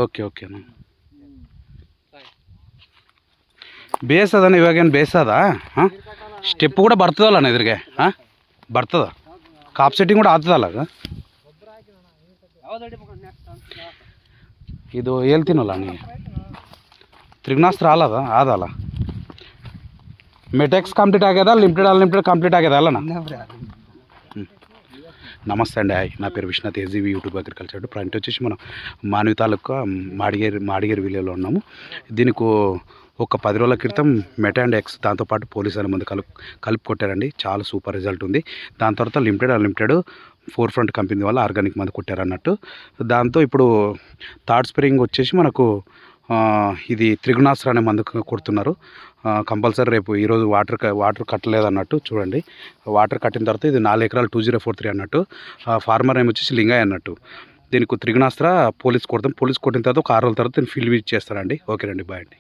okay okay ಅಣ್ಣ ಬೇಸದಣ್ಣ ಇವಾಗೇನು ಬೇಸದ ಹಾಂ ಸ್ಟೆಪ್ ಕೂಡ ಬರ್ತದಲ್ಲ ಅಣ್ಣ ಇದ್ರಿಗೆ ಹಾಂ ಬರ್ತದ ಕಾಪ್ ಸೆಟ್ಟಿಂಗ್ ಕೂಡ ಆಗ್ತದಲ್ಲ ಅದು ಇದು ಹೇಳ್ತೀನಲ್ಲ ನೀವು ತ್ರಿಗುಣಾಸ್ತ್ರ ಅಲ್ಲದ ಅದಲ್ಲ మెటెక్స్ కంప్లీట్ ఆగేదా లిమిటెడ్ అన్లిమిటెడ్ కంప్లీట్ ఆగేదా అలా నమస్తే అండి హాయ్ నా పేరు విశ్వనాథ్ ఏజీవి యూట్యూబ్ అగ్రికల్చర్ ప్రజెంట్ వచ్చేసి మనం మానవి తాలూకా మాడిగేరి విలేజ్లో ఉన్నాము దీనికి ఒక 10 రోజుల క్రితం మెటా అండ్ ఎక్స్ దాంతోపాటు పోలీస్ అనే మంది కలిపి కొట్టారండి చాలా సూపర్ రిజల్ట్ ఉంది దాని తర్వాత లిమిటెడ్ అన్లిమిటెడ్ 4 ఫ్రంట్ కంపెనీ వల్ల ఆర్గానిక్ మంది కొట్టారు అన్నట్టు దాంతో ఇప్పుడు థర్డ్ స్ప్రింగ్ వచ్చేసి మనకు ఇది త్రిగుణాస్త్ర అనే మందు కొడుతున్నారు కంపల్సరీ రేపు ఈరోజు వాటర్ కట్టలేదు అన్నట్టు చూడండి వాటర్ కట్టిన తర్వాత ఇది 4 ఎకరాలు 2043 అన్నట్టు ఫార్మర్ నేమ్ వచ్చేసి లింగయ్య అన్నట్టు దీనికి త్రిగుణాస్త్ర పోలీస్ కొడతాం పోలీస్ కొట్టిన తర్వాత ఒక 6 రోజుల తర్వాత దీన్ని ఫీల్డ్ విజిట్ చేస్తారండి ఓకే అండి బాయ్ అండి